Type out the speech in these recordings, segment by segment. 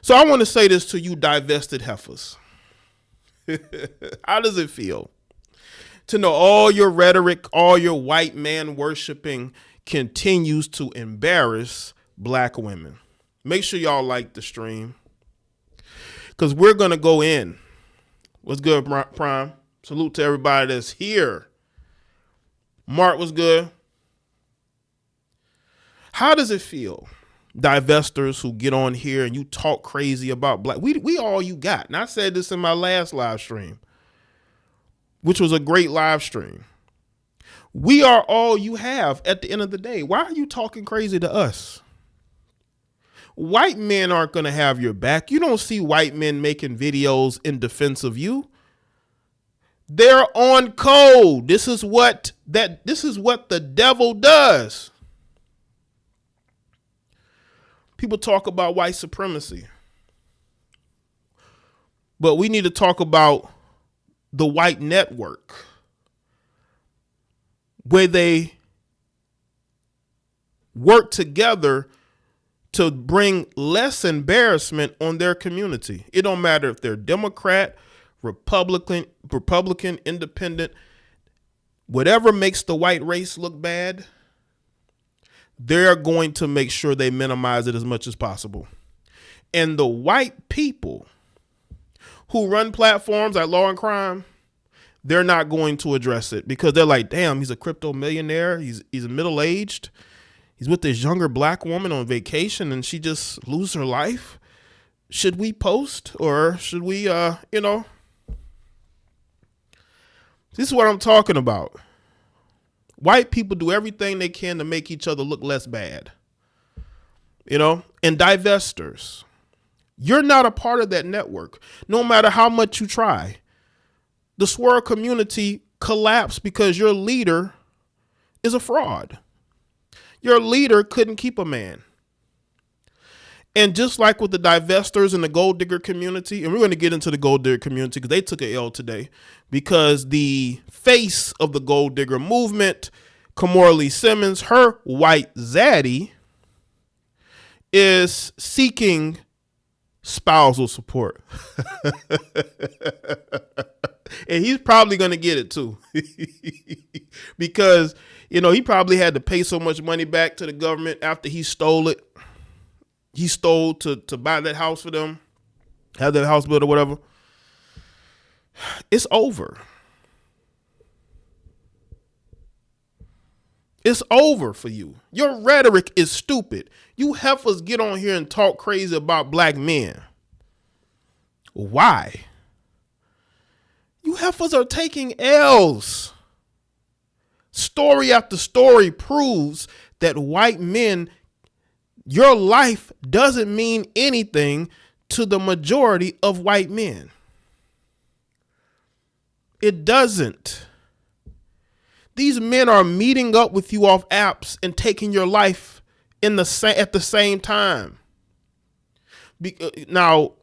So I want to say this to you divested heifers. How does it feel to know all your rhetoric, all your white man worshiping continues to embarrass black women? Make sure y'all like the stream, because we're going to go in. What's good, Prime? Salute to everybody that's here. Mark, what's good? How does it feel, divestors who get on here and you talk crazy about black? We all you got. And I said this in my last live stream, which was a great live stream. We are all you have at the end of the day. Why are you talking crazy to us? White men aren't going to have your back. You don't see white men making videos in defense of you. They're on code. This is what the devil does. People talk about white supremacy, but we need to talk about the white network, where they work together to bring less embarrassment on their community. It don't matter if they're Democrat, Republican, Independent, whatever makes the white race look bad, they're going to make sure they minimize it as much as possible. And the white people who run platforms like Law and Crime, they're not going to address it, because they're like, damn, he's a crypto millionaire. He's middle-aged. He's with this younger black woman on vacation and she just lose her life. Should we post, or should we, This is what I'm talking about. White people do everything they can to make each other look less bad. And divestors, you're not a part of that network, no matter how much you try. The swirl community collapsed because your leader is a fraud. Your leader couldn't keep a man. And just like with the divestors and the gold digger community, and we're going to get into the gold digger community because they took an L today, because the face of the gold digger movement, Kamora Lee Simmons, her white zaddy, is seeking spousal support. And he's probably going to get it too. Because, he probably had to pay so much money back to the government after he stole it. He stole to buy that house for them, have that house built or whatever. It's over. It's over for you. Your rhetoric is stupid. You heifers get on here and talk crazy about black men. Why? You heifers are taking L's. Story after story proves that white men, your life doesn't mean anything to the majority of white men. It doesn't. These men are meeting up with you off apps and taking your life at the same time. Now,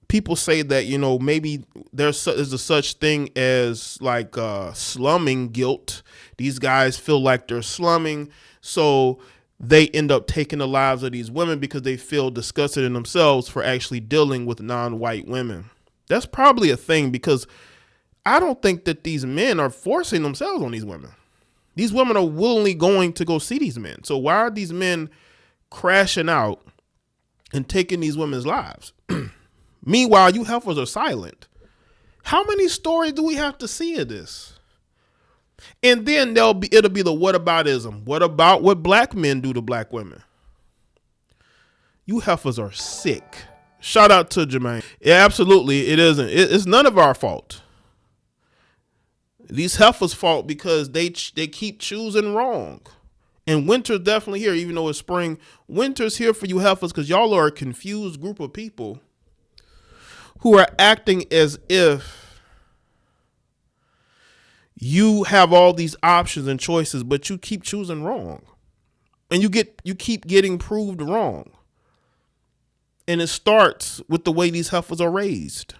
people say that, maybe there's a such thing as like slumming guilt. These guys feel like they're slumming, so they end up taking the lives of these women because they feel disgusted in themselves for actually dealing with non-white women. That's probably a thing, because I don't think that these men are forcing themselves on these women. These women are willingly going to go see these men. So why are these men crashing out and taking these women's lives? Meanwhile, you heifers are silent. How many stories do we have to see of this? And then it'll be the whataboutism. What about what black men do to black women? You heifers are sick. Shout out to Jaye. Yeah, absolutely, it isn't. It's none of our fault. These heifers' fault because they keep choosing wrong. And winter's definitely here, even though it's spring. Winter's here for you heifers because y'all are a confused group of people who are acting as if you have all these options and choices, but you keep choosing wrong. And you keep getting proved wrong. And it starts with the way these heifers are raised.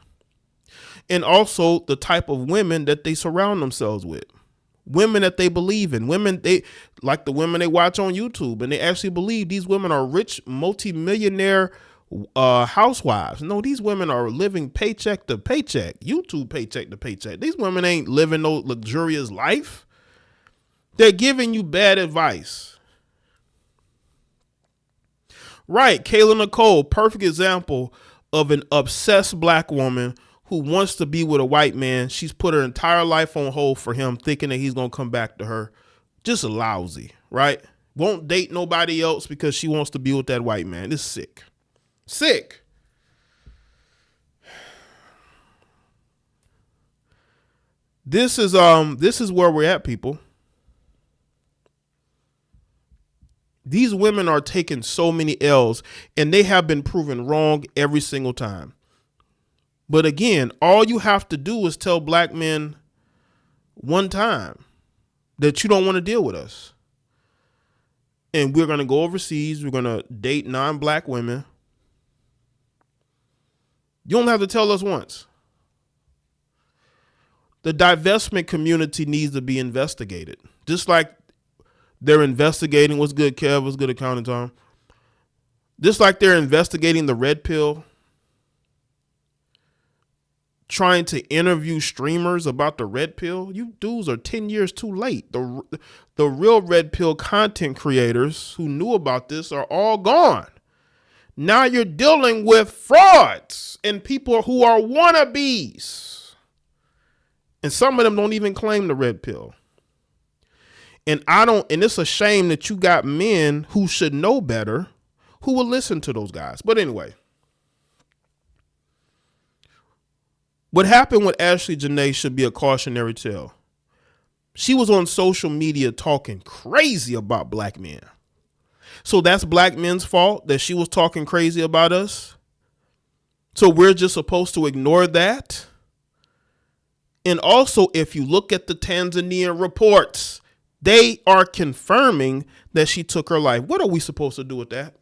And also the type of women that they surround themselves with. Women that they believe in. Women, they like the women they watch on YouTube, and they actually believe these women are rich, multimillionaire housewives. No, these women are living paycheck to paycheck, YouTube paycheck to paycheck. These women ain't living no luxurious life. They're giving you bad advice. Right, Kayla Nicole, perfect example of an obsessed black woman who wants to be with a white man. She's put her entire life on hold for him, thinking that he's going to come back to her. Just lousy, right? Won't date nobody else because she wants to be with that white man. It's sick. Sick. This is where we're at, people. These women are taking so many L's, and they have been proven wrong every single time. But again, all you have to do is tell black men one time that you don't want to deal with us. And we're going to go overseas. We're going to date non-black women. You don't have to tell us once. The divestment community needs to be investigated. Just like they're investigating, what's good, Kev? What's good, accounting Tom? Just like they're investigating the red pill, trying to interview streamers about the red pill. You dudes are 10 years too late. The real red pill content creators who knew about this are all gone. Now you're dealing with frauds and people who are wannabes. And some of them don't even claim the red pill. And it's a shame that you got men who should know better who will listen to those guys. But anyway, what happened with Ashlee Jenae should be a cautionary tale. She was on social media talking crazy about black men. So that's black men's fault that she was talking crazy about us. So we're just supposed to ignore that. And also, if you look at the Tanzanian reports, they are confirming that she took her life. What are we supposed to do with that?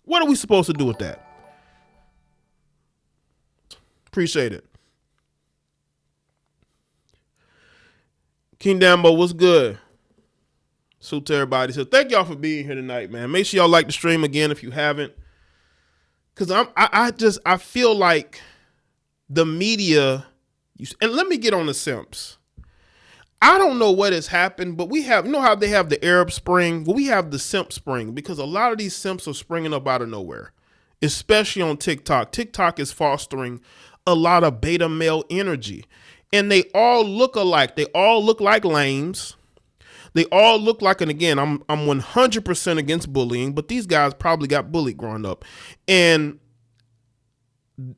What are we supposed to do with that? Appreciate it. King Dambo, what's good? Salute to everybody. So thank y'all for being here tonight, man. Make sure y'all like the stream again if you haven't. Because I feel like the media, and let me get on the simps. I don't know what has happened, but we have, you know how they have the Arab Spring? Well, we have the simp spring because a lot of these simps are springing up out of nowhere, especially on TikTok. TikTok is fostering a lot of beta male energy, and they all look alike. They all look like lames. They all look like, and again, I'm 100% against bullying, but these guys probably got bullied growing up, and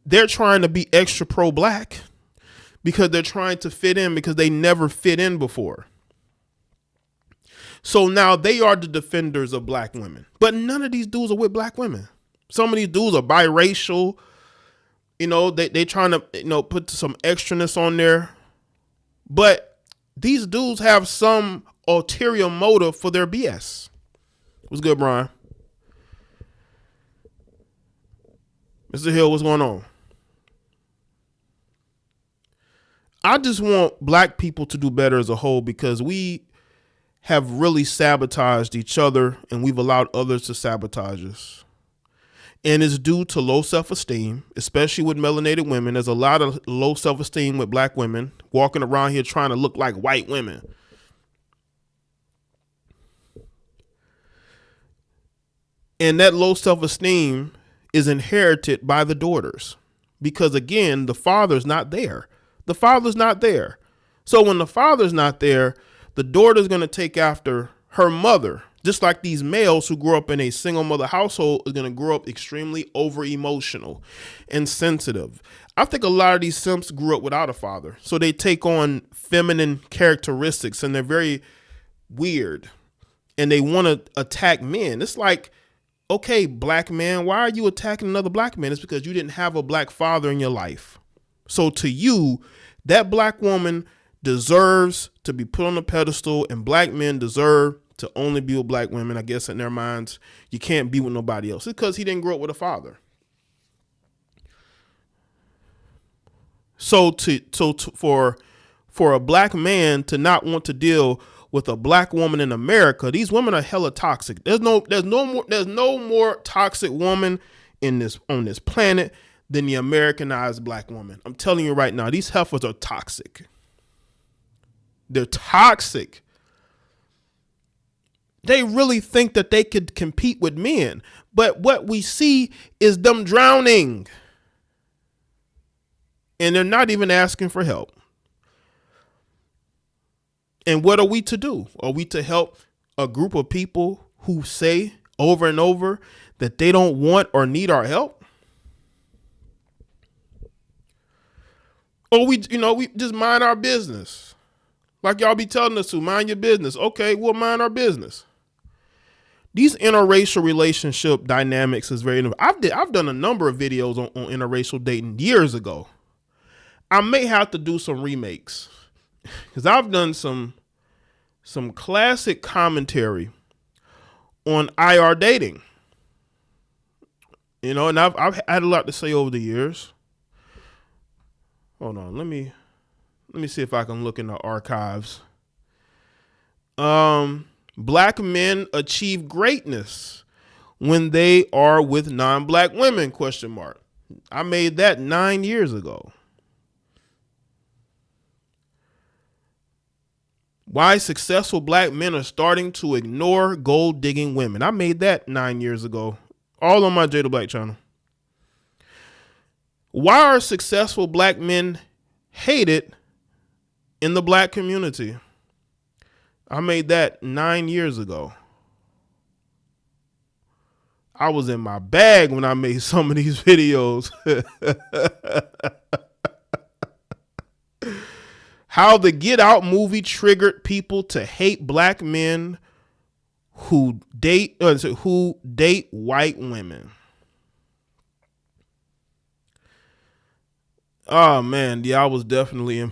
they're trying to be extra pro-black because they're trying to fit in because they never fit in before. So now they are the defenders of black women, but none of these dudes are with black women. Some of these dudes are biracial. You know, they trying to, put some extraness on there, but these dudes have some ulterior motive for their BS. What's good, Brian? Mr. Hill, what's going on? I just want black people to do better as a whole because we have really sabotaged each other and we've allowed others to sabotage us. And it's due to low self-esteem, especially with melanated women. There's a lot of low self-esteem with black women walking around here trying to look like white women. And that low self-esteem is inherited by the daughters because, again, the father's not there. The father's not there. So when the father's not there, the daughter's going to take after her mother, just like these males who grew up in a single mother household is going to grow up extremely over emotional and sensitive. I think a lot of these simps grew up without a father. So they take on feminine characteristics and they're very weird and they want to attack men. It's like, okay, black man, why are you attacking another black man? It's because you didn't have a black father in your life. So to you, that black woman deserves to be put on a pedestal and black men deserve to only be with black women. I guess in their minds, you can't be with nobody else. It's because he didn't grow up with a father. So for a black man to not want to deal with a black woman in America, these women are hella toxic. There's no more toxic woman on this planet than the Americanized black woman. I'm telling you right now, these heifers are toxic. They're toxic. They really think that they could compete with men. But what we see is them drowning. And they're not even asking for help. And what are we to do? Are we to help a group of people who say over and over that they don't want or need our help? Or we just mind our business. Like y'all be telling us to mind your business. Okay, we'll mind our business. These interracial relationship dynamics is very interesting. I've done a number of videos on interracial dating years ago. I may have to do some remakes because I've done some classic commentary on IR dating. And I've had a lot to say over the years. Hold on, let me see if I can look in the archives. Black men achieve greatness when they are with non-black women, ? I made that 9 years ago. Why successful black men are starting to ignore gold digging women. I made that 9 years ago. All on my Jaye the Black channel. Why are successful black men hated in the black community? I made that 9 years ago. I was in my bag when I made some of these videos. How the Get Out movie triggered people to hate black men who date white women. Oh man, yeah, I was definitely in.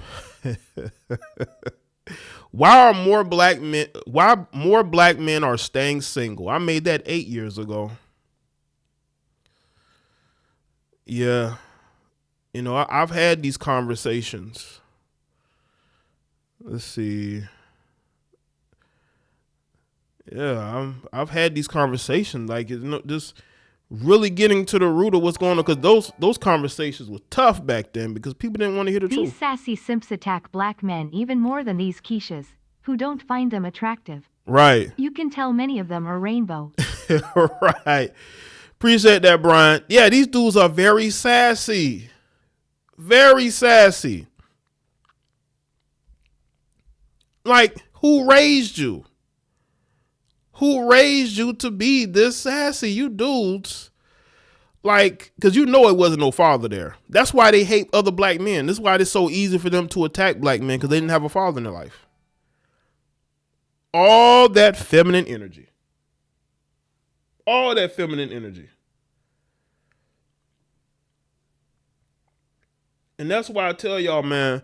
Why more black men are staying single? I made that 8 years ago. Yeah. I've had these conversations. Let's see. Yeah, I've had these conversations, like, just really getting to the root of what's going on, because those conversations were tough back then because people didn't want to hear the truth. These sassy simps attack black men even more than these quiches, who don't find them attractive. Right. You can tell many of them are rainbow. Right. Appreciate that, Brian. Yeah, these dudes are very sassy. Very sassy. Like, who raised you? Who raised you to be this sassy? You dudes. Like, because it wasn't no father there. That's why they hate other black men. This is why it's so easy for them to attack black men, because they didn't have a father in their life. All that feminine energy. All that feminine energy. And that's why I tell y'all, man,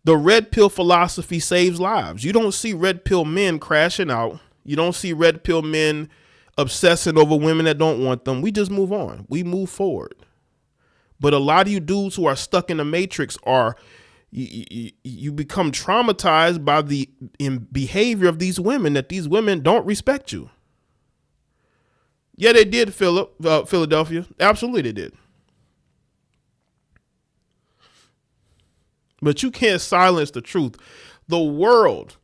the red pill philosophy saves lives. You don't see red pill men crashing out. You don't see red pill men obsessing over women that don't want them. We just move on. We move forward. But a lot of you dudes who are stuck in the matrix you become traumatized by the behavior of these women, that these women don't respect you. Yeah, they did, Philadelphia. Absolutely they did. But you can't silence the truth. The world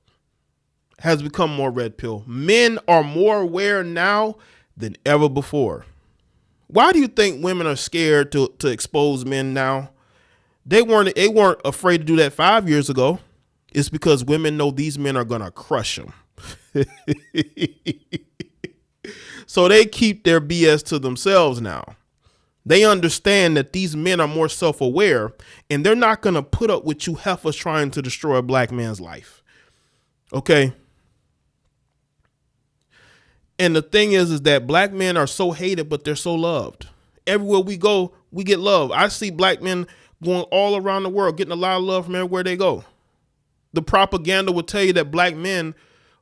has become more red pill. Men are more aware now than ever before. Why do you think women are scared to expose men now? They weren't afraid to do that 5 years ago. It's because women know these men are going to crush them. So they keep their BS to themselves now. They understand that these men are more self-aware, and they're not going to put up with you heifers trying to destroy a black man's life. Okay? And the thing is that black men are so hated, but they're so loved. Everywhere we go, we get love. I see black men going all around the world, getting a lot of love from everywhere they go. The propaganda will tell you that black men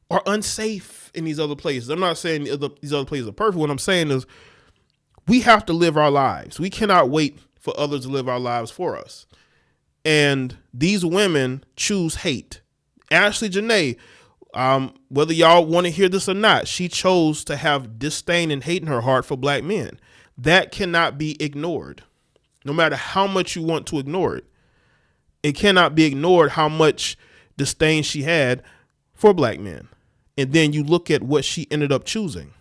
are unsafe in these other places. I'm not saying these other places are perfect. What I'm saying is we have to live our lives. We cannot wait for others to live our lives for us. And these women choose hate. Ashlee Jenae, whether y'all want to hear this or not, she chose to have disdain and hate in her heart for black men. That cannot be ignored. No matter how much you want to ignore it, it cannot be ignored how much disdain she had for black men. And then you look at what she ended up choosing.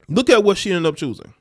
Look at what she ended up choosing.